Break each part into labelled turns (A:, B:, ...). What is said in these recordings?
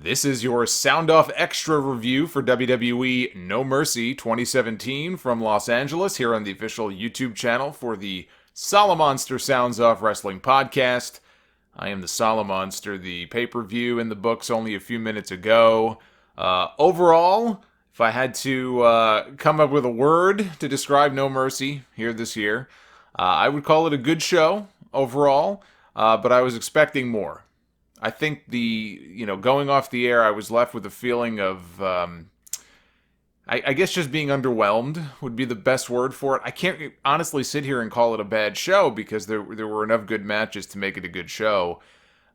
A: This is your Sound Off Extra review for WWE No Mercy 2017 from Los Angeles here on the official YouTube channel for the Solomonster Sounds Off Wrestling podcast. I am the Solomonster. The pay-per-view in the books only a few minutes ago. Overall, if I had to come up with a word to describe No Mercy here this year, I would call it a good show overall, but I was expecting more. I think going off the air, I was left with a feeling of, I guess just being underwhelmed would be the best word for it. I can't honestly sit here and call it a bad show because there were enough good matches to make it a good show.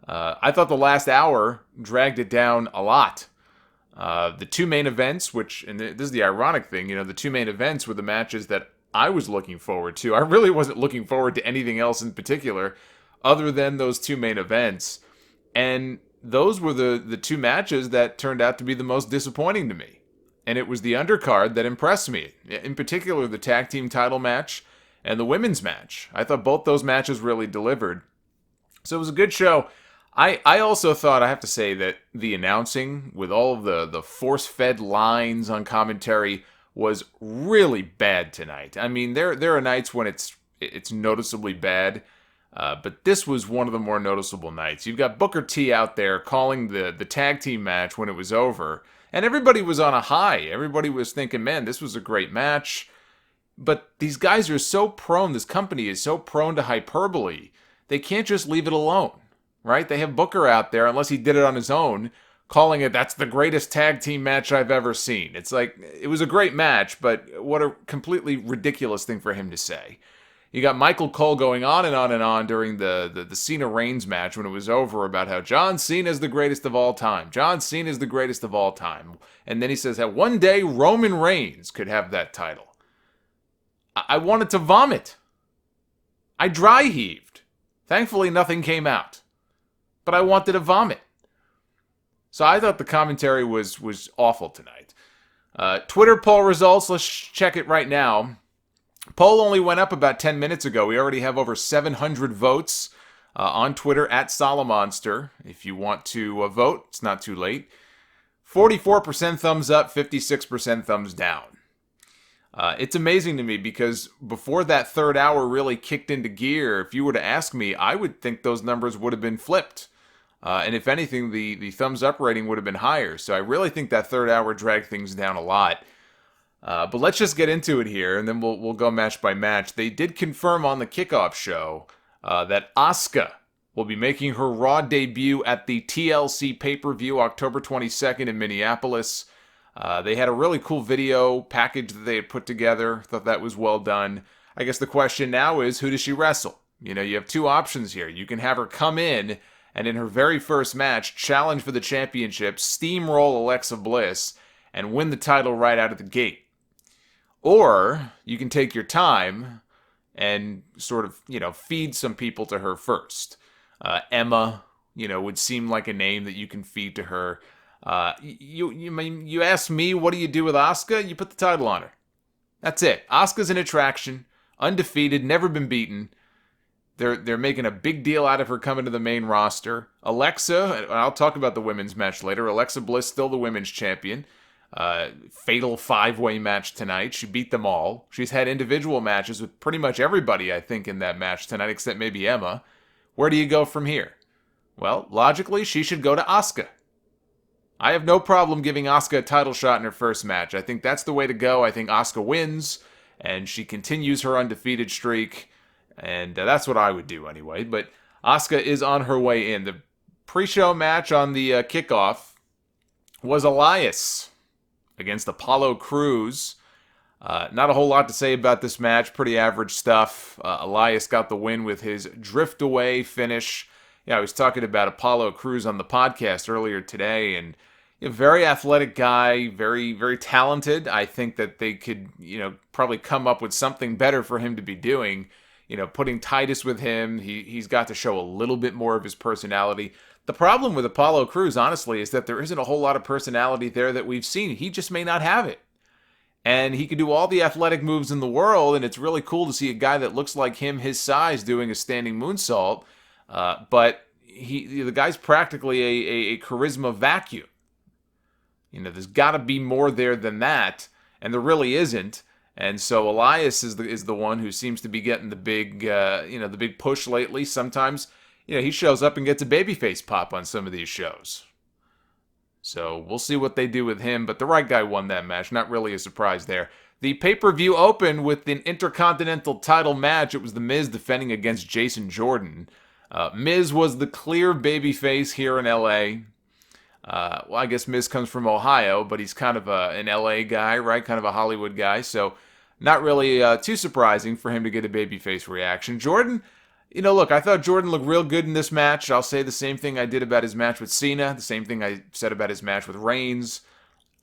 A: I thought the last hour dragged it down a lot. The two main events, and this is the ironic thing, the two main events were the matches that I was looking forward to. I really wasn't looking forward to anything else in particular other than those two main events. And those were the two matches that turned out to be the most disappointing to me. And it was the undercard that impressed me. In particular, the tag team title match and the women's match. I thought both those matches really delivered. So it was a good show. I also thought, I have to say, that the announcing with all of the force-fed lines on commentary was really bad tonight. I mean, there are nights when it's noticeably bad. But this was one of the more noticeable nights. You've got Booker T out there calling the tag team match when it was over. And everybody was on a high. Everybody was thinking, man, this was a great match. But these guys are so prone, this company is so prone to hyperbole, they can't just leave it alone, right? They have Booker out there, unless he did it on his own, calling it, that's the greatest tag team match I've ever seen. It's like, it was a great match, but what a completely ridiculous thing for him to say. You got Michael Cole going on and on and on during the Cena Reigns match when it was over about how John Cena is the greatest of all time. John Cena is the greatest of all time. And then he says that one day Roman Reigns could have that title. I wanted to vomit. I dry heaved. Thankfully nothing came out. But I wanted to vomit. So I thought the commentary was awful tonight. Twitter poll results, let's check it right now. Poll only went up about 10 minutes ago. We already have over 700 votes on Twitter at Solomonster. If you want to vote, it's not too late. 44% thumbs up, 56% thumbs down. It's amazing to me because before that third hour really kicked into gear, if you were to ask me, I would think those numbers would have been flipped. And if anything, the thumbs up rating would have been higher. So I really think that third hour dragged things down a lot. But let's just get into it here, and then we'll go match by match. They did confirm on the kickoff show that Asuka will be making her Raw debut at the TLC pay-per-view October 22nd in Minneapolis. They had a really cool video package that they had put together. Thought that was well done. I guess the question now is, who does she wrestle? You have two options here. You can have her come in and in her very first match challenge for the championship, steamroll Alexa Bliss, and win the title right out of the gate. Or you can take your time and sort of, feed some people to her first. Emma, would seem like a name that you can feed to her. You ask me, what do you do with Asuka? You put the title on her. That's it. Asuka's an attraction, undefeated, never been beaten. They're making a big deal out of her coming to the main roster. Alexa, and I'll talk about the women's match later. Alexa Bliss still the women's champion. Fatal 5-way match tonight. She beat them all. She's had individual matches with pretty much everybody, I think, in that match tonight, except maybe Emma. Where do you go from here? Well, logically, she should go to Asuka. I have no problem giving Asuka a title shot in her first match. I think that's the way to go. I think Asuka wins, and she continues her undefeated streak, and that's what I would do anyway. But Asuka is on her way in. The pre-show match on the kickoff was Elias against Apollo Cruz. Not a whole lot to say about this match. Pretty average stuff. Elias got the win with his drift away finish. I was talking about Apollo Cruz on the podcast earlier today, and a very athletic guy, very, very talented. I think that they could, probably come up with something better for him to be doing. Putting Titus with him, he's got to show a little bit more of his personality. The problem with Apollo Cruz, honestly, is that there isn't a whole lot of personality there that we've seen. He just may not have it. And he can do all the athletic moves in the world, and it's really cool to see a guy that looks like him, his size, doing a standing moonsault. But the guy's practically a charisma vacuum. There's got to be more there than that, and there really isn't. And so Elias is the one who seems to be getting the big push lately. Sometimes, he shows up and gets a babyface pop on some of these shows. So we'll see what they do with him, but the right guy won that match. Not really a surprise there. The pay-per-view opened with an Intercontinental title match. It was The Miz defending against Jason Jordan. Miz was the clear babyface here in LA. Well, I guess Miz comes from Ohio, but he's kind of an LA guy, right? Kind of a Hollywood guy. So not really too surprising for him to get a babyface reaction. Jordan, look, I thought Jordan looked real good in this match. I'll say the same thing I did about his match with Cena, the same thing I said about his match with Reigns.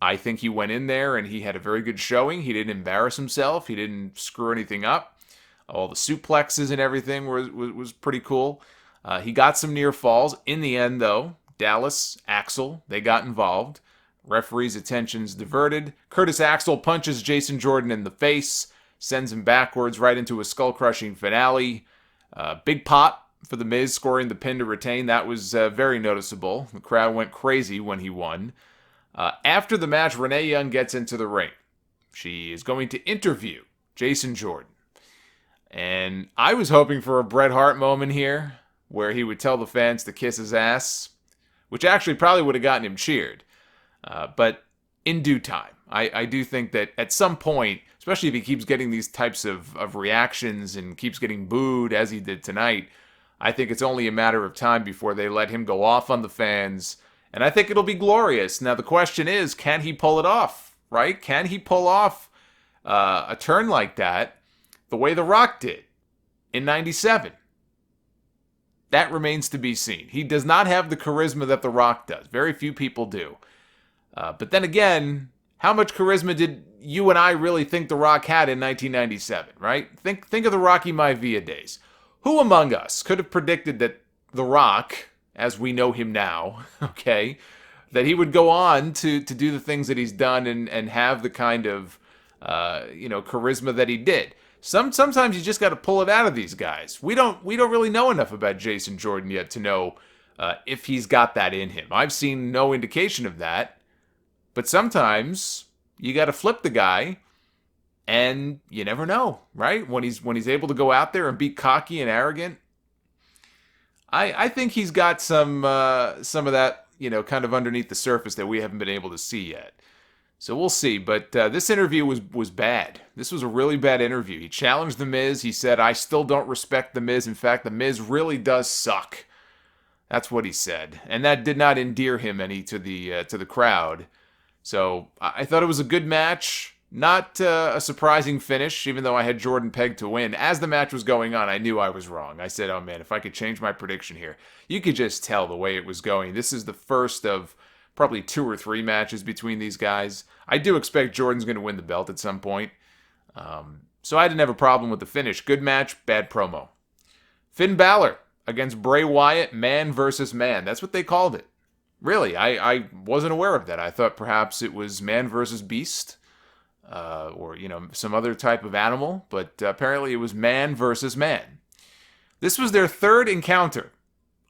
A: I think he went in there and he had a very good showing. He didn't embarrass himself. He didn't screw anything up. All the suplexes and everything was pretty cool. He got some near falls. In the end, though, Dallas, Axel, they got involved. Referee's attention's diverted. Curtis Axel punches Jason Jordan in the face, sends him backwards right into a skull-crushing finale. Big pop for The Miz scoring the pin to retain. That was very noticeable. The crowd went crazy when he won. After the match, Renee Young gets into the ring. She is going to interview Jason Jordan. And I was hoping for a Bret Hart moment here, where he would tell the fans to kiss his ass, which actually probably would have gotten him cheered. But in due time, I do think that at some point, especially if he keeps getting these types of reactions and keeps getting booed as he did tonight, I think it's only a matter of time before they let him go off on the fans. And I think it'll be glorious. Now, the question is, can he pull it off, right? Can he pull off a turn like that the way The Rock did in 97? That remains to be seen. He does not have the charisma that The Rock does. Very few people do. But then again, how much charisma did you and I really think The Rock had in 1997, right? Think of the Rocky Maivia days. Who among us could have predicted that The Rock, as we know him now, okay, that he would go on to do the things that he's done and have the kind of, charisma that he did? Sometimes you just got to pull it out of these guys. We don't really know enough about Jason Jordan yet to know if he's got that in him. I've seen no indication of that. But sometimes you got to flip the guy, and you never know, right? When he's able to go out there and be cocky and arrogant, I think he's got some of that, kind of underneath the surface that we haven't been able to see yet. So we'll see. But this interview was bad. This was a really bad interview. He challenged The Miz. He said, "I still don't respect The Miz. In fact, The Miz really does suck." That's what he said, and that did not endear him any to the crowd. So I thought it was a good match. Not a surprising finish, even though I had Jordan pegged to win. As the match was going on, I knew I was wrong. I said, oh man, if I could change my prediction here. You could just tell the way it was going. This is the first of probably 2 or 3 matches between these guys. I do expect Jordan's going to win the belt at some point. So I didn't have a problem with the finish. Good match, bad promo. Finn Balor against Bray Wyatt, man versus man. That's what they called it. Really, I wasn't aware of that. I thought perhaps it was man versus beast. Or some other type of animal, but apparently it was man versus man. This was their 3rd encounter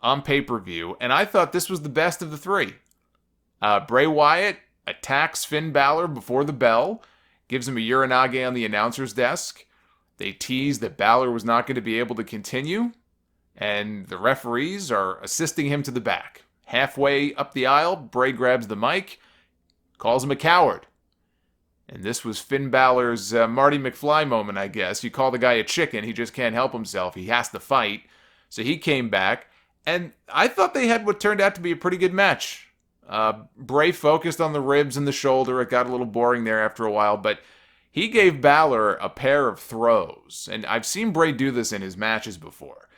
A: on pay-per-view, and I thought this was the best of the 3. Bray Wyatt attacks Finn Balor before the bell, gives him a uranage on the announcer's desk. They tease that Balor was not going to be able to continue, and the referees are assisting him to the back. Halfway up the aisle, Bray grabs the mic, calls him a coward. And this was Finn Balor's Marty McFly moment, I guess. You call the guy a chicken, he just can't help himself. He has to fight. So he came back, and I thought they had what turned out to be a pretty good match. Bray focused on the ribs and the shoulder. It got a little boring there after a while, but he gave Balor a pair of throws. And I've seen Bray do this in his matches before,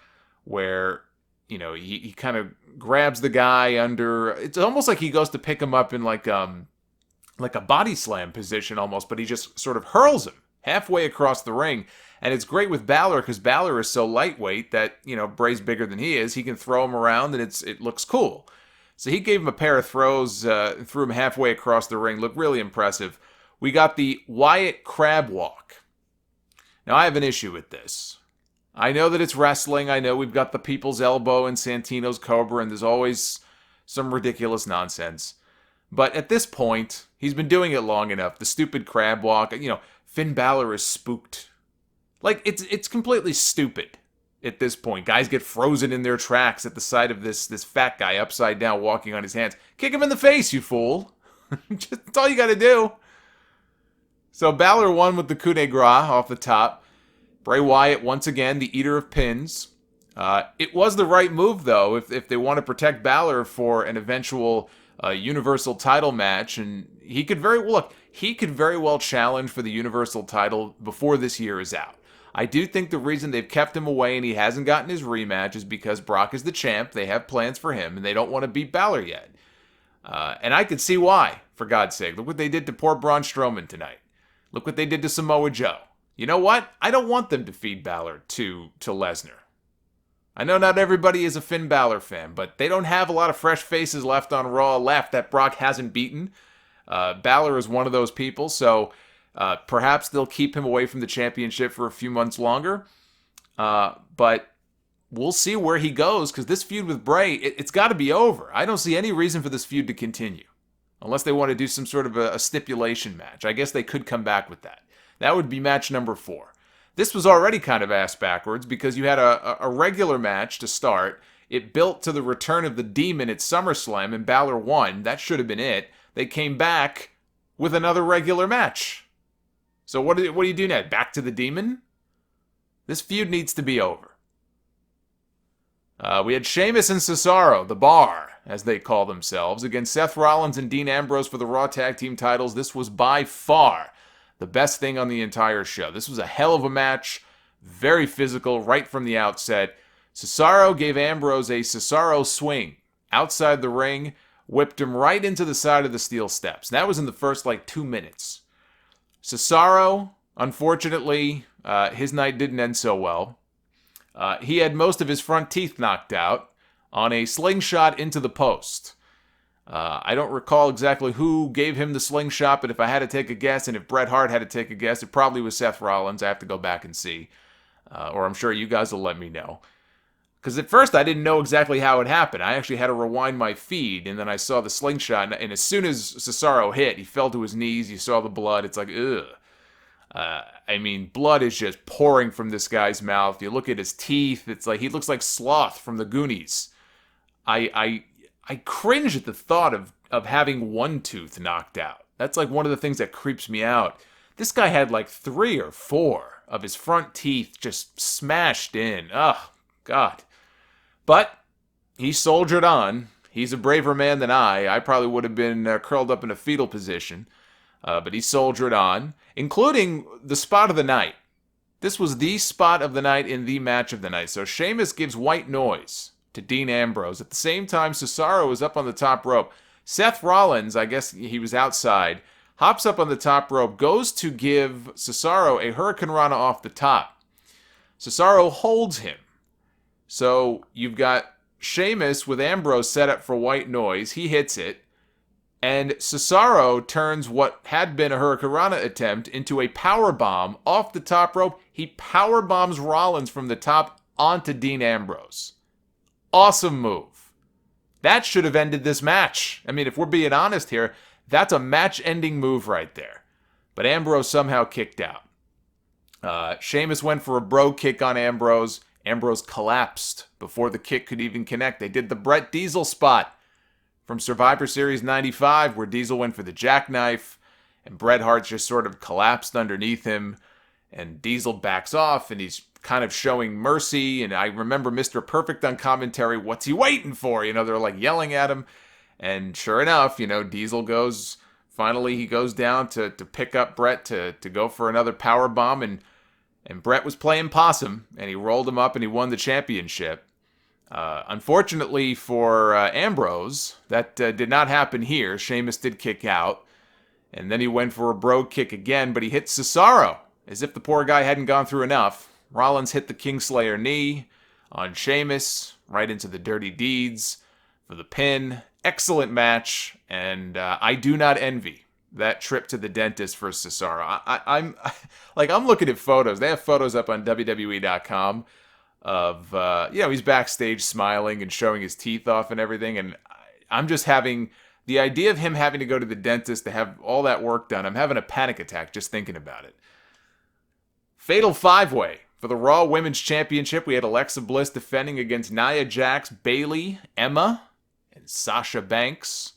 A: where, he kind of grabs the guy under. It's almost like he goes to pick him up in like a body slam position almost, but he just sort of hurls him halfway across the ring. And it's great with Balor because Balor is so lightweight that, Bray's bigger than he is. He can throw him around and it looks cool. So he gave him a pair of throws, threw him halfway across the ring. Looked really impressive. We got the Wyatt crab walk. Now, I have an issue with this. I know that it's wrestling. I know we've got the People's Elbow and Santino's Cobra, and there's always some ridiculous nonsense. But at this point, he's been doing it long enough. The stupid crab walk, Finn Balor is spooked. Like, it's completely stupid at this point. Guys get frozen in their tracks at the sight of this fat guy upside down walking on his hands. Kick him in the face, you fool. That's all you got to do. So Balor won with the coup de grace off the top. Bray Wyatt, once again, the eater of pins. It was the right move, though, if they want to protect Balor for an eventual Universal title match. And he could very well challenge for the Universal title before this year is out. I do think the reason they've kept him away and he hasn't gotten his rematch is because Brock is the champ. They have plans for him, and they don't want to beat Balor yet. And I could see why, for God's sake. Look what they did to poor Braun Strowman tonight. Look what they did to Samoa Joe. You know what? I don't want them to feed Balor to Lesnar. I know not everybody is a Finn Balor fan, but they don't have a lot of fresh faces left on Raw that Brock hasn't beaten. Balor is one of those people, so perhaps they'll keep him away from the championship for a few months longer. But we'll see where he goes, because this feud with Bray, it's got to be over. I don't see any reason for this feud to continue. Unless they want to do some sort of a stipulation match. I guess they could come back with that. That would be match number 4. This was already kind of ass backwards because you had a regular match to start. It built to the return of the Demon at SummerSlam, and Balor won. That should have been it. They came back with another regular match. So what do you do now? Back to the Demon? This feud needs to be over. We had Sheamus and Cesaro, the Bar, as they call themselves, against Seth Rollins and Dean Ambrose for the Raw Tag Team titles. This was by far the best thing on the entire show. This was a hell of a match, very physical right from the outset. Cesaro gave Ambrose a Cesaro swing outside the ring, whipped him right into the side of the steel steps. That was in the first 2 minutes. Cesaro, unfortunately, his night didn't end so well. He had most of his front teeth knocked out on a slingshot into the post. I don't recall exactly who gave him the slingshot, but if I had to take a guess, and if Bret Hart had to take a guess, it probably was Seth Rollins. I have to go back and see. Or I'm sure you guys will let me know. Because at first I didn't know exactly how it happened. I actually had to rewind my feed, and then I saw the slingshot, and as soon as Cesaro hit, he fell to his knees, you saw the blood, it's like, ugh. Blood is just pouring from this guy's mouth. You look at his teeth, it's like he looks like Sloth from the Goonies. I cringe at the thought of having one tooth knocked out. That's like one of the things that creeps me out. This guy had 3 or 4 of his front teeth just smashed in. Oh, God. But he soldiered on. He's a braver man than I. I probably would have been curled up in a fetal position. But he soldiered on, including the spot of the night. This was the spot of the night in the match of the night. So Sheamus gives white noise to Dean Ambrose. At the same time, Cesaro is up on the top rope. Seth Rollins, I guess he was outside, hops up on the top rope, goes to give Cesaro a Hurricane Rana off the top. Cesaro holds him. So you've got Sheamus with Ambrose set up for white noise. He hits it. And Cesaro turns what had been a Hurricane Rana attempt into a powerbomb off the top rope. He powerbombs Rollins from the top onto Dean Ambrose. Awesome move. That should have ended this match. If we're being honest here, that's a match-ending move right there. But Ambrose somehow kicked out. Sheamus went for a bro kick on Ambrose. Ambrose collapsed before the kick could even connect. They did the Bret Diesel spot from Survivor Series 95, where Diesel went for the jackknife, and Bret Hart just sort of collapsed underneath him, and Diesel backs off, and he's kind of showing mercy, and I remember Mr. Perfect on commentary, what's he waiting for? They're yelling at him, and sure enough, Diesel goes, finally he goes down to pick up Bret to go for another power bomb, and Bret was playing possum, and he rolled him up, and he won the championship. Unfortunately for Ambrose, that did not happen here. Sheamus did kick out, and then he went for a bro kick again, but he hit Cesaro, as if the poor guy hadn't gone through enough. Rollins hit the Kingslayer knee on Sheamus, right into the Dirty Deeds for the pin. Excellent match, and I do not envy that trip to the dentist for Cesaro. I'm looking at photos. They have photos up on WWE.com of, he's backstage smiling and showing his teeth off and everything, and I'm just having The idea of him having to go to the dentist to have all that work done, I'm having a panic attack just thinking about it. Fatal 5-way. For the Raw Women's Championship, we had Alexa Bliss defending against Nia Jax, Bayley, Emma, and Sasha Banks.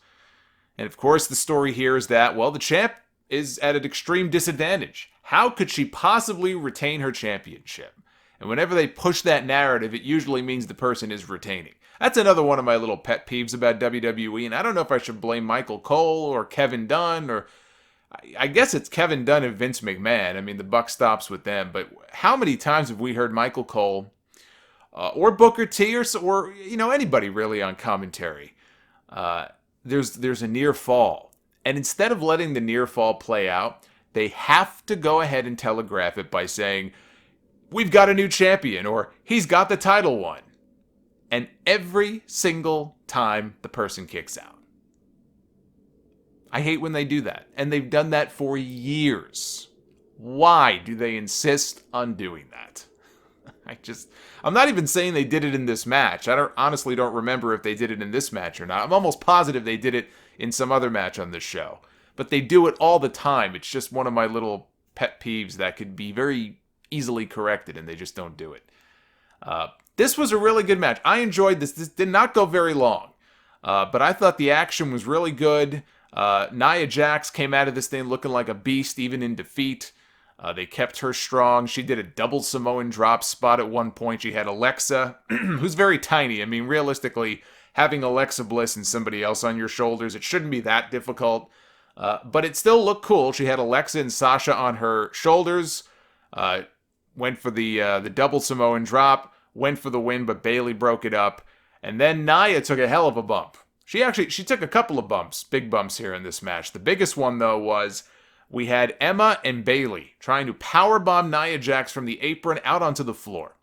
A: And of course, the story here is that, well, the champ is at an extreme disadvantage. How could she possibly retain her championship? And whenever they push that narrative, it usually means the person is retaining. That's another one of my little pet peeves about WWE, and I don't know if I should blame Michael Cole or Kevin Dunn, or I guess it's Kevin Dunn and Vince McMahon. I mean, the buck stops with them, but how many times have we heard Michael Cole or Booker T or anybody really on commentary? There's a near fall, and instead of letting the near fall play out, they have to go ahead and telegraph it by saying, we've got a new champion, or he's got the title won. And every single time the person kicks out. I hate when they do that. And they've done that for years. Why do they insist on doing that? I'm not even saying they did it in this match. I honestly don't remember if they did it in this match or not. I'm almost positive they did it in some other match on this show. But they do it all the time. It's just one of my little pet peeves that could be very easily corrected, and they just don't do it. This was a really good match. I enjoyed this. This did not go very long. But I thought the action was really good. Nia Jax came out of this thing looking like a beast, even in defeat. They kept her strong. She did a double Samoan drop spot at one point. She had Alexa, who's very tiny. I mean, realistically, having Alexa Bliss and somebody else on your shoulders, it shouldn't be that difficult. But it still looked cool. She had Alexa and Sasha on her shoulders. Went for the double Samoan drop. Went for the win, but Bayley broke it up. And then Nia took a hell of a bump. She took a couple of bumps, big bumps here in this match. The biggest one, though, was we had Emma and Bayley trying to powerbomb Nia Jax from the apron out onto the floor.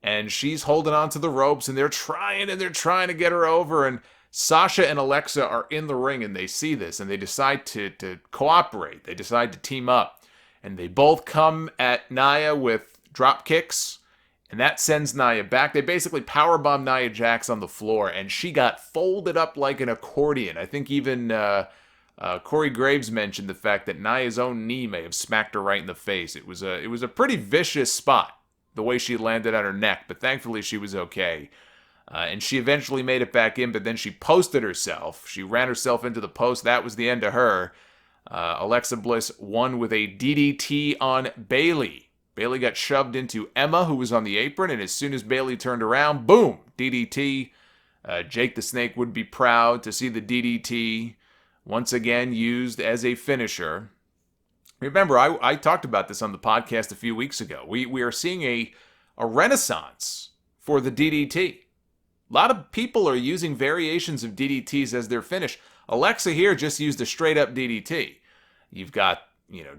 A: And she's holding onto the ropes, and they're trying to get her over. And Sasha and Alexa are in the ring, and they see this, and they decide to cooperate. They decide to team up. And they both come at Nia with drop kicks. And that sends Nia back. They basically powerbomb Nia Jax on the floor, and she got folded up like an accordion. I think even Corey Graves mentioned the fact that Nia's own knee may have smacked her right in the face. It was a pretty vicious spot, the way she landed on her neck, but thankfully she was okay. And she eventually made it back in, but then she posted herself. She ran herself into the post. That was the end of her. Alexa Bliss won with a DDT on Bayley. Bayley got shoved into Emma, who was on the apron, and as soon as Bayley turned around, boom, DDT. Jake the Snake would be proud to see the DDT once again used as a finisher. Remember, I talked about this on the podcast a few weeks ago. We are seeing a renaissance for the DDT. A lot of people are using variations of DDTs as their finish. Alexa here just used a straight-up DDT. You've got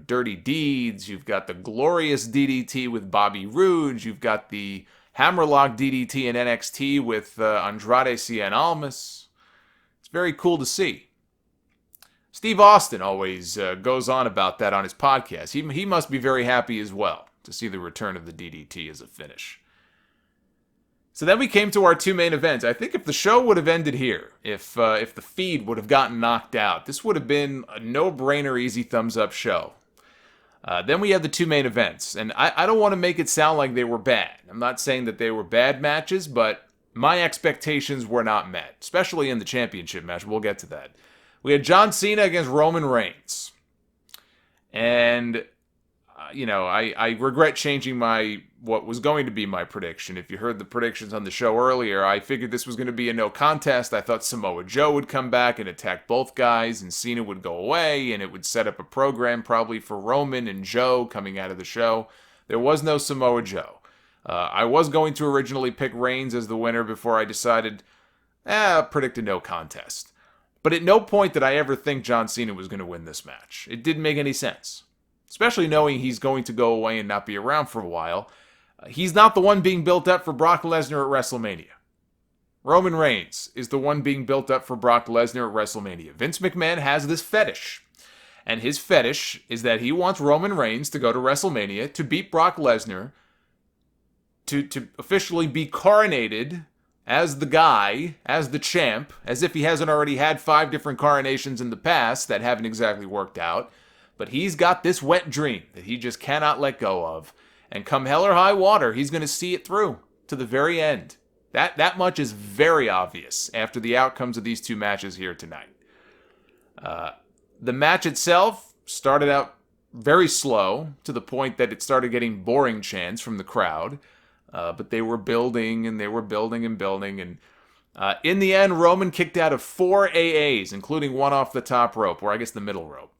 A: Dirty Deeds. You've got the glorious DDT with Bobby Roode. You've got the Hammerlock DDT in NXT with Andrade Cien Almas. It's very cool to see. Steve Austin always goes on about that on his podcast. He must be very happy as well to see the return of the DDT as a finish. So then we came to our two main events. I think if the show would have ended here, if the feed would have gotten knocked out, this would have been a no-brainer, easy thumbs-up show. Then we had the two main events, and I don't want to make it sound like they were bad. I'm not saying that they were bad matches, but my expectations were not met, especially in the championship match. We'll get to that. We had John Cena against Roman Reigns. And, I regret changing what was going to be my prediction. If you heard the predictions on the show earlier, I figured this was going to be a no contest. I thought Samoa Joe would come back and attack both guys, and Cena would go away, and it would set up a program probably for Roman and Joe coming out of the show. There was no Samoa Joe. I was going to originally pick Reigns as the winner before I decided, I'll predict a no contest. But at no point did I ever think John Cena was going to win this match. It didn't make any sense. Especially knowing he's going to go away and not be around for a while. He's not the one being built up for Brock Lesnar at WrestleMania. Roman Reigns is the one being built up for Brock Lesnar at WrestleMania. Vince McMahon has this fetish. And his fetish is that he wants Roman Reigns to go to WrestleMania to beat Brock Lesnar, to officially be coronated as the guy, as the champ, as if he hasn't already had 5 different coronations in the past that haven't exactly worked out. But he's got this wet dream that he just cannot let go of. And come hell or high water, he's going to see it through to the very end. That much is very obvious after the outcomes of these 2 matches here tonight. The match itself started out very slow to the point that it started getting boring chants from the crowd. But they were building and they were building and building. And in the end, Roman kicked out of 4 AAs, including one off the top rope, or I guess the middle rope.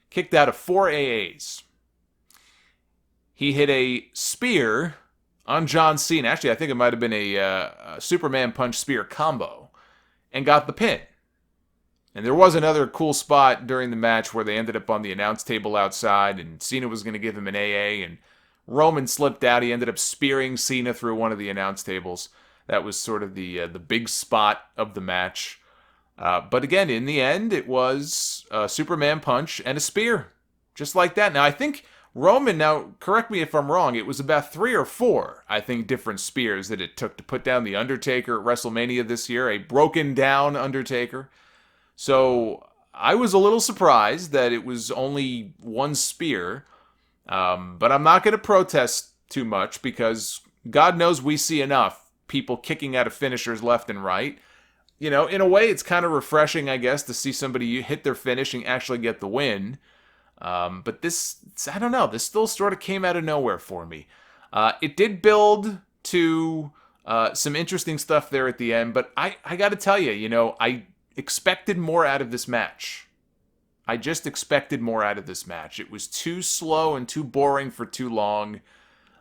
A: Kicked out of 4 AAs. He hit a spear on John Cena. Actually, I think it might have been a Superman punch spear combo. And got the pin. And there was another cool spot during the match where they ended up on the announce table outside, and Cena was going to give him an AA, and Roman slipped out. He ended up spearing Cena through one of the announce tables. That was sort of the big spot of the match. But again, in the end, it was a Superman punch and a spear. Just like that. Now, I think Roman, now correct me if I'm wrong, it was about 3 or 4, I think, different spears that it took to put down The Undertaker at WrestleMania this year. A broken down Undertaker. So I was a little surprised that it was only 1 spear. But I'm not going to protest too much because God knows we see enough people kicking out of finishers left and right. You know, in a way, it's kind of refreshing, I guess, to see somebody hit their finish and actually get the win. But this, I don't know, this still sort of came out of nowhere for me. It did build to some interesting stuff there at the end, but I got to tell you, you know, I expected more out of this match. I just expected more out of this match. It was too slow and too boring for too long.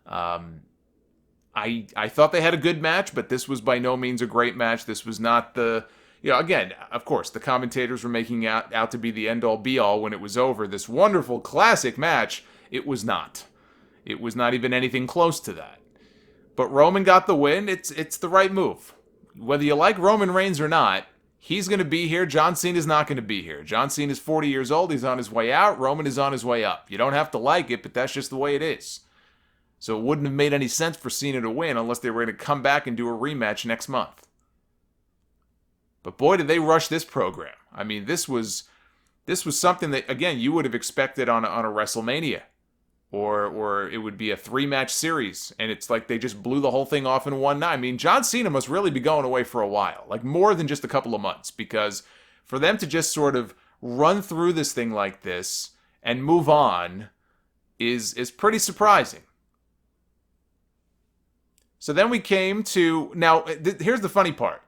A: I thought they had a good match, but this was by no means a great match. This was not the, you know, again, of course, the commentators were making out to be the end-all be-all when it was over. This wonderful classic match, it was not. It was not even anything close to that. But Roman got the win. It's the right move. Whether you like Roman Reigns or not, he's going to be here. John Cena's not going to be here. John Cena's 40 years old. He's on his way out. Roman is on his way up. You don't have to like it, but that's just the way it is. So it wouldn't have made any sense for Cena to win unless they were going to come back and do a rematch next month. But boy, did they rush this program. I mean, this was something that, again, you would have expected on a WrestleMania. Or it would be a 3-match series, and it's like they just blew the whole thing off in one night. I mean, John Cena must really be going away for a while, like more than just a couple of months, because for them to just sort of run through this thing like this and move on is pretty surprising. So then we came to, now, here's the funny part.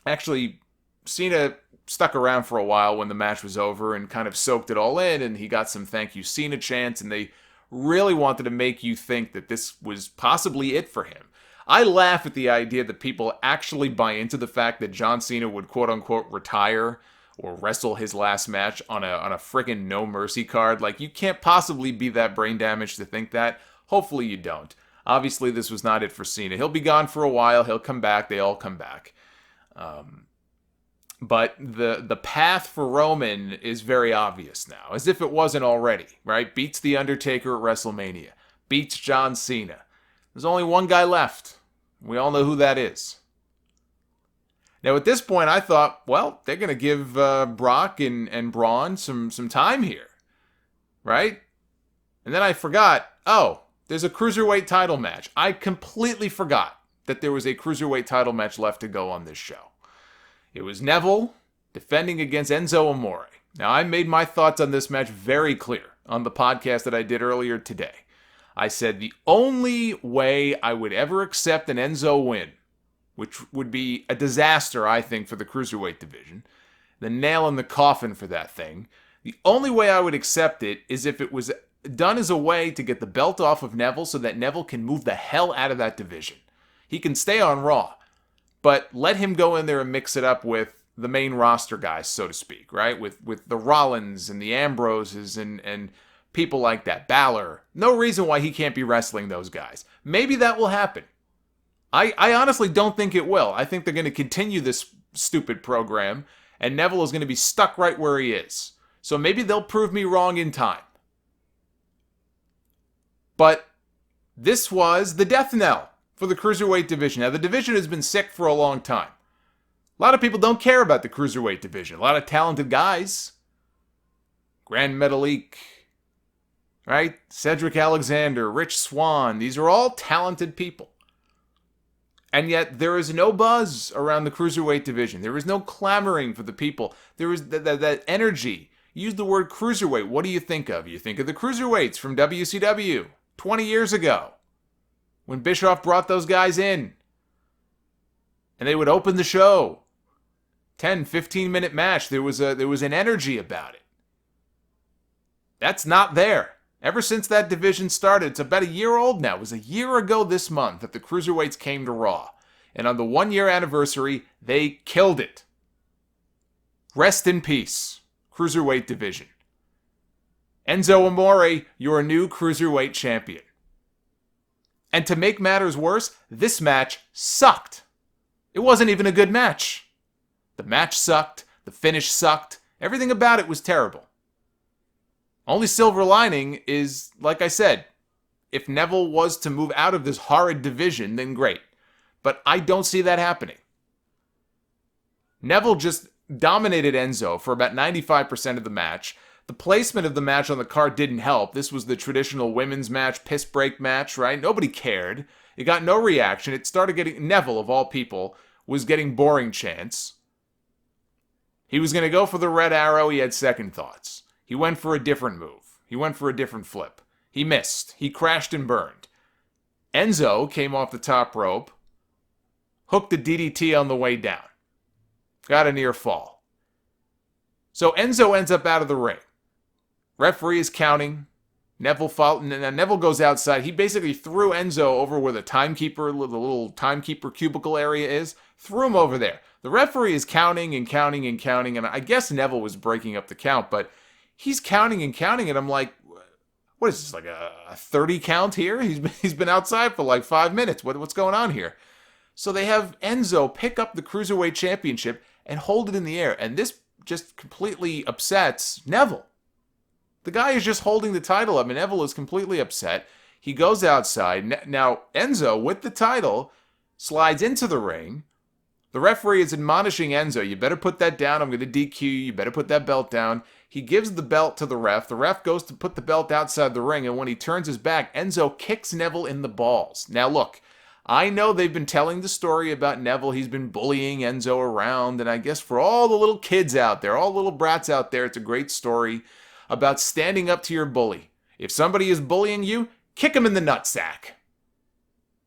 A: Actually, Cena stuck around for a while when the match was over and kind of soaked it all in, and he got some thank you Cena chants, and they really wanted to make you think that this was possibly it for him. I laugh at the idea that people actually buy into the fact that John Cena would quote-unquote retire or wrestle his last match on a frickin' No Mercy card. Like, you can't possibly be that brain damaged to think that. Hopefully you don't. Obviously, this was not it for Cena. He'll be gone for a while. He'll come back. They all come back. But the path for Roman is very obvious now, as if it wasn't already, right? Beats The Undertaker at WrestleMania. Beats John Cena. There's only one guy left. We all know who that is. Now, at this point, I thought, well, they're going to give Brock and Braun some time here, right? And then I forgot, oh, there's a Cruiserweight title match. I completely forgot that there was a Cruiserweight title match left to go on this show. It was Neville defending against Enzo Amore. Now, I made my thoughts on this match very clear on the podcast that I did earlier today. I said the only way I would ever accept an Enzo win, which would be a disaster, I think, for the Cruiserweight division, the nail in the coffin for that thing, the only way I would accept it is if it was done as a way to get the belt off of Neville so that Neville can move the hell out of that division. He can stay on Raw, but let him go in there and mix it up with the main roster guys, so to speak, right? With the Rollins and the Ambroses and people like that. Balor. No reason why he can't be wrestling those guys. Maybe that will happen. I honestly don't think it will. I think they're going to continue this stupid program, and Neville is going to be stuck right where he is. So maybe they'll prove me wrong in time. But this was the death knell for the Cruiserweight division. Now, the division has been sick for a long time. A lot of people don't care about the Cruiserweight division. A lot of talented guys. Grand Metalik, right? Cedric Alexander, Rich Swann. These are all talented people. And yet, there is no buzz around the Cruiserweight division. There is no clamoring for the people. There is that energy. Use the word Cruiserweight. What do you think of? You think of the Cruiserweights from WCW 20 years ago, when Bischoff brought those guys in. And they would open the show. 10, 15-minute match. There was an energy about it. That's not there. Ever since that division started, it's about a year old now. It was a year ago this month that the Cruiserweights came to Raw. And on the 1-year anniversary, they killed it. Rest in peace, Cruiserweight division. Enzo Amore, your new Cruiserweight champion. And to make matters worse, this match sucked. It wasn't even a good match. The match sucked. The finish sucked. Everything about it was terrible. Only silver lining is, like I said, if Neville was to move out of this horrid division, then great. But I don't see that happening. Neville just dominated Enzo for about 95% of the match. The placement of the match on the card didn't help. This was the traditional women's match, piss break match, right? Nobody cared. It got no reaction. It started getting, Neville, of all people, was getting boring chants. He was going to go for the red arrow. He had second thoughts. He went for a different move. He went for a different flip. He missed. He crashed and burned. Enzo came off the top rope, hooked the DDT on the way down. Got a near fall. So Enzo ends up out of the ring. Referee is counting. Neville goes outside. He basically threw Enzo over where the little timekeeper cubicle area is. Threw him over there. The referee is counting and counting and counting, and I guess Neville was breaking up the count, but he's counting and counting, and I'm like, what is this, like a 30 count here? He's been outside for like 5 minutes. What's going on here? So they have Enzo pick up the Cruiserweight Championship and hold it in the air, and this just completely upsets Neville. The guy is just holding the title up, and Neville is completely upset. He goes outside. Now, Enzo, with the title, slides into the ring. The referee is admonishing Enzo, you better put that down. I'm going to DQ you. You better put that belt down. He gives the belt to the ref. The ref goes to put the belt outside the ring, and when he turns his back, Enzo kicks Neville in the balls. Now, look, I know they've been telling the story about Neville. He's been bullying Enzo around, and I guess for all the little kids out there, all the little brats out there, it's a great story about standing up to your bully. If somebody is bullying you, kick him in the nutsack.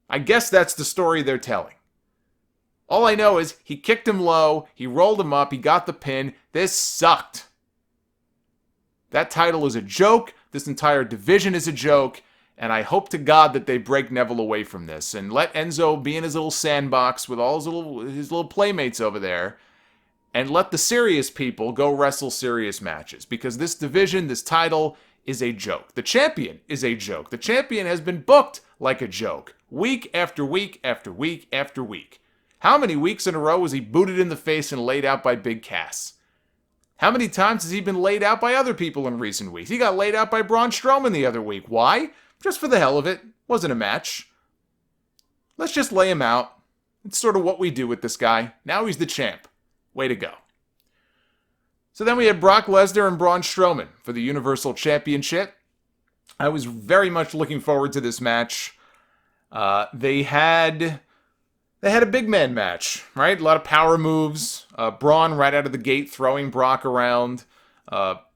A: I guess that's the story they're telling. All I know is he kicked him low, he rolled him up, he got the pin. This sucked. That title is a joke. This entire division is a joke. And I hope to God that they break Neville away from this and let Enzo be in his little sandbox with all his little playmates over there, and let the serious people go wrestle serious matches, because this division, this title, is a joke. The champion is a joke. The champion has been booked like a joke, week after week after week after week. How many weeks in a row was he booted in the face and laid out by Big Cass? How many times has he been laid out by other people in recent weeks? He got laid out by Braun Strowman the other week. Why? Just for the hell of it. Wasn't a match. Let's just lay him out. It's sort of what we do with this guy. Now he's the champ. Way to go. So then we had Brock Lesnar and Braun Strowman for the Universal Championship. I was very much looking forward to this match. They had a big man match, right? A lot of power moves. Braun right out of the gate throwing Brock around.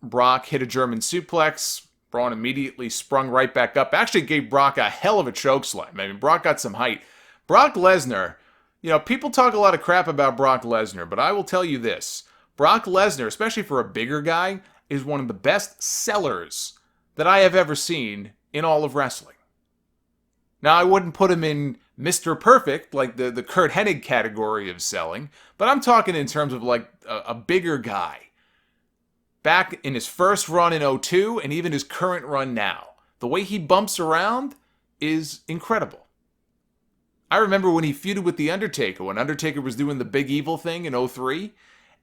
A: Brock hit a German suplex. Braun immediately sprung right back up. Actually gave Brock a hell of a chokeslam. I mean, Brock got some height. Brock Lesnar, people talk a lot of crap about Brock Lesnar, but I will tell you this. Brock Lesnar, especially for a bigger guy, is one of the best sellers that I have ever seen in all of wrestling. Now, I wouldn't put him in Mr. Perfect, like the Kurt Hennig category of selling, but I'm talking in terms of like a bigger guy. Back in his first run in 2002 and even his current run now, the way he bumps around is incredible. I remember when he feuded with The Undertaker, when Undertaker was doing the Big Evil thing in 2003,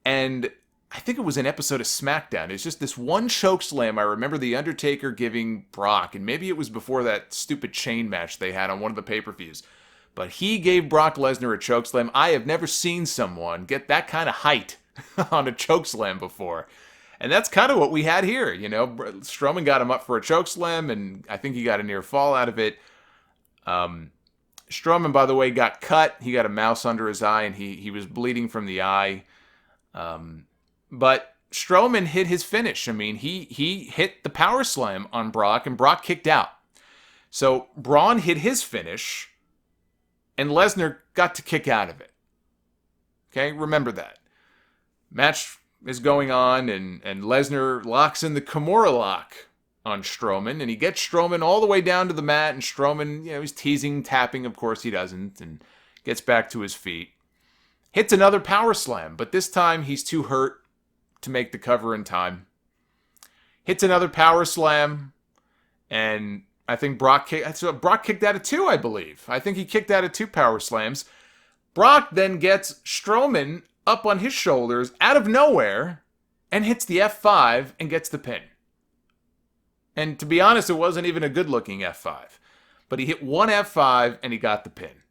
A: and I think it was an episode of SmackDown. It's just this one chokeslam I remember The Undertaker giving Brock, and maybe it was before that stupid chain match they had on one of the pay-per-views. But he gave Brock Lesnar a chokeslam. I have never seen someone get that kind of height on a chokeslam before. And that's kind of what we had here. You know, Strowman got him up for a chokeslam, and I think he got a near fall out of it. Strowman, by the way, got cut. He got a mouse under his eye, and he was bleeding from the eye. But Strowman hit his finish. I mean, he hit the power slam on Brock, and Brock kicked out. So Braun hit his finish, and Lesnar got to kick out of it. Okay, remember that. Match is going on, and Lesnar locks in the Kimura lock on Strowman, and he gets Strowman all the way down to the mat, and Strowman, he's teasing, tapping, of course he doesn't, and gets back to his feet. Hits another power slam, but this time he's too hurt to make the cover in time. Hits another power slam, and I think Brock kicked out of 2, I believe. I think he kicked out of 2 power slams. Brock then gets Strowman up on his shoulders out of nowhere and hits the F5 and gets the pin. And to be honest, it wasn't even a good-looking F5. But he hit one F5 and he got the pin.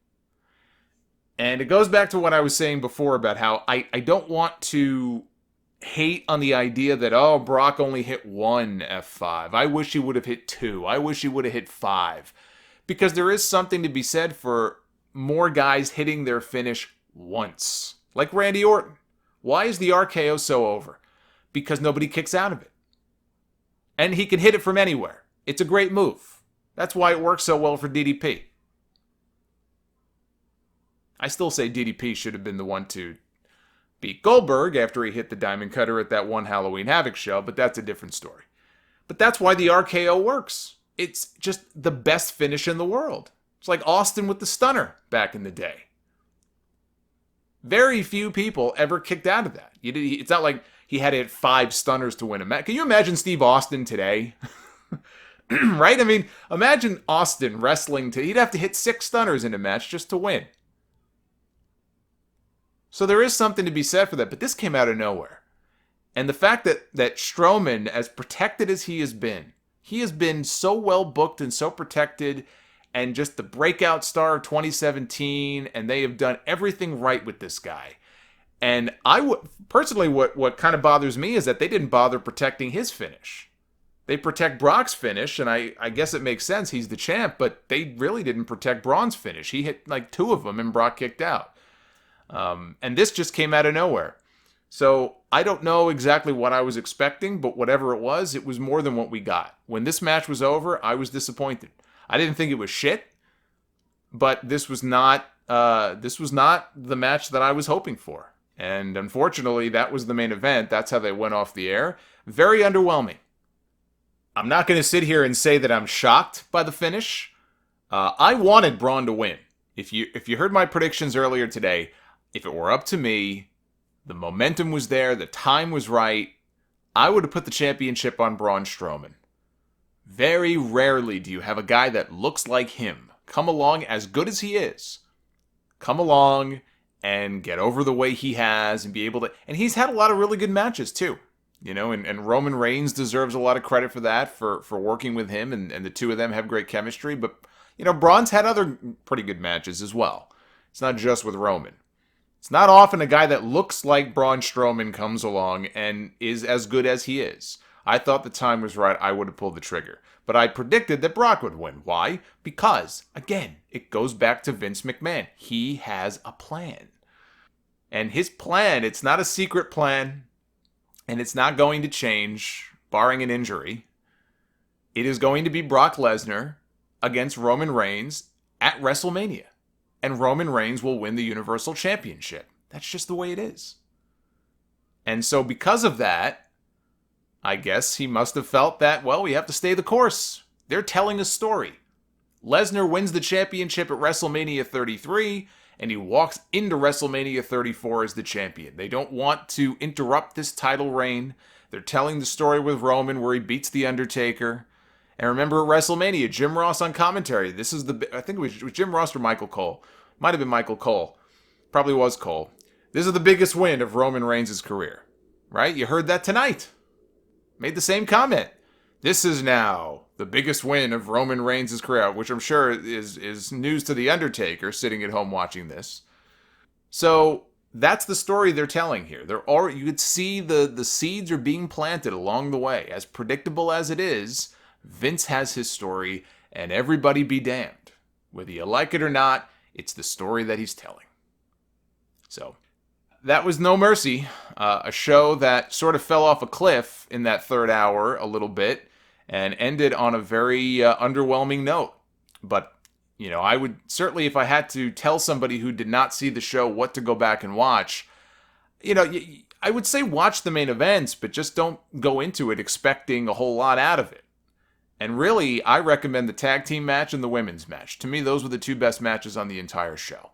A: And it goes back to what I was saying before about how I don't want to hate on the idea that, Brock only hit one F5. I wish he would have hit 2. I wish he would have hit 5. Because there is something to be said for more guys hitting their finish once. Like Randy Orton. Why is the RKO so over? Because nobody kicks out of it. And he can hit it from anywhere. It's a great move. That's why it works so well for DDP. I still say DDP should have been the one to beat Goldberg after he hit the Diamond Cutter at that one Halloween Havoc show, but that's a different story. But that's why the RKO works. It's just the best finish in the world. It's like Austin with the Stunner back in the day. Very few people ever kicked out of that. It's not like he had to hit 5 stunners to win a match. Can you imagine Steve Austin today? Right? I mean, imagine Austin wrestling he'd have to hit 6 stunners in a match just to win. So there is something to be said for that, but this came out of nowhere. And the fact that Strowman, as protected as he has been so well booked and so protected, and just the breakout star of 2017, and they have done everything right with this guy. And personally, what kind of bothers me is that they didn't bother protecting his finish. They protect Brock's finish, and I guess it makes sense, he's the champ, but they really didn't protect Braun's finish. He hit like 2 of them, and Brock kicked out. And this just came out of nowhere. So I don't know exactly what I was expecting, but whatever it was more than what we got. When this match was over, I was disappointed. I didn't think it was shit, but this was not the match that I was hoping for. And unfortunately, that was the main event. That's how they went off the air. Very underwhelming. I'm not going to sit here and say that I'm shocked by the finish. I wanted Braun to win. If you heard my predictions earlier today, if it were up to me, the momentum was there, the time was right, I would have put the championship on Braun Strowman. Very rarely do you have a guy that looks like him come along as good as he is. Come along and get over the way he has and be able to... And he's had a lot of really good matches too. And Roman Reigns deserves a lot of credit for that, for working with him, and the two of them have great chemistry. But, Braun's had other pretty good matches as well. It's not just with Roman. It's not often a guy that looks like Braun Strowman comes along and is as good as he is. I thought the time was right. I would have pulled the trigger. But I predicted that Brock would win. Why? Because, again, it goes back to Vince McMahon. He has a plan. And his plan, it's not a secret plan, and it's not going to change, barring an injury. It is going to be Brock Lesnar against Roman Reigns at WrestleMania. And Roman Reigns will win the Universal Championship. That's just the way it is. And so because of that, I guess he must have felt that, we have to stay the course. They're telling a story. Lesnar wins the championship at WrestleMania 33, and he walks into WrestleMania 34 as the champion. They don't want to interrupt this title reign. They're telling the story with Roman where he beats The Undertaker. And remember at WrestleMania, Jim Ross on commentary. I think it was Jim Ross or Michael Cole. Might have been Michael Cole. Probably was Cole. This is the biggest win of Roman Reigns' career. Right? You heard that tonight. Made the same comment. This is now the biggest win of Roman Reigns' career, which I'm sure is news to The Undertaker sitting at home watching this. So that's the story they're telling here. You could see the seeds are being planted along the way. As predictable as it is, Vince has his story, and everybody be damned. Whether you like it or not, it's the story that he's telling. So that was No Mercy, a show that sort of fell off a cliff in that third hour a little bit and ended on a very underwhelming note. But, I would certainly, if I had to tell somebody who did not see the show what to go back and watch, I would say watch the main events, but just don't go into it expecting a whole lot out of it. And really, I recommend the tag team match and the women's match. To me, those were the two best matches on the entire show.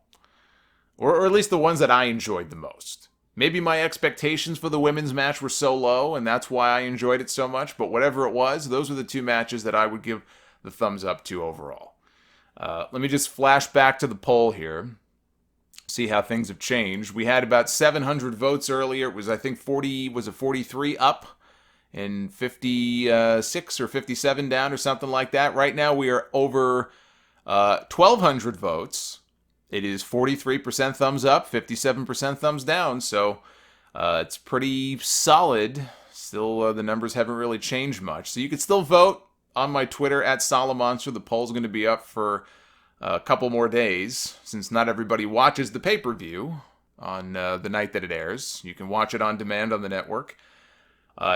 A: Or at least the ones that I enjoyed the most. Maybe my expectations for the women's match were so low, and that's why I enjoyed it so much. But whatever it was, those were the two matches that I would give the thumbs up to overall. Let me just flash back to the poll here. See how things have changed. We had about 700 votes earlier. It was, I think, 43 up and 56 or 57 down or something like that. Right now we are over 1,200 votes. It is 43% thumbs up, 57% thumbs down, so it's pretty solid. Still, the numbers haven't really changed much. So you can still vote on my Twitter at Solomonster. The poll's going to be up for a couple more days, since not everybody watches the pay-per-view on the night that it airs. You can watch it on demand on the network.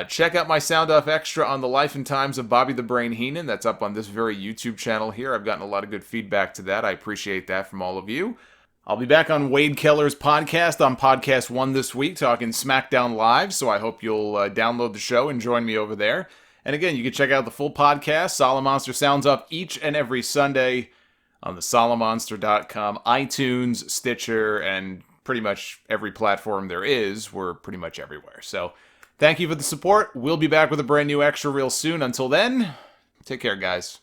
A: Check out my Sound Off Extra on the life and times of Bobby the Brain Heenan. That's up on this very YouTube channel here. I've gotten a lot of good feedback to that. I appreciate that from all of you. I'll be back on Wade Keller's podcast on Podcast 1 this week, talking SmackDown Live, so I hope you'll download the show and join me over there. And again, you can check out the full podcast. Solomonster sounds up each and every Sunday on the Solomonster.com, iTunes, Stitcher, and pretty much every platform there is. We're pretty much everywhere. So thank you for the support. We'll be back with a brand new extra real soon. Until then, take care, guys.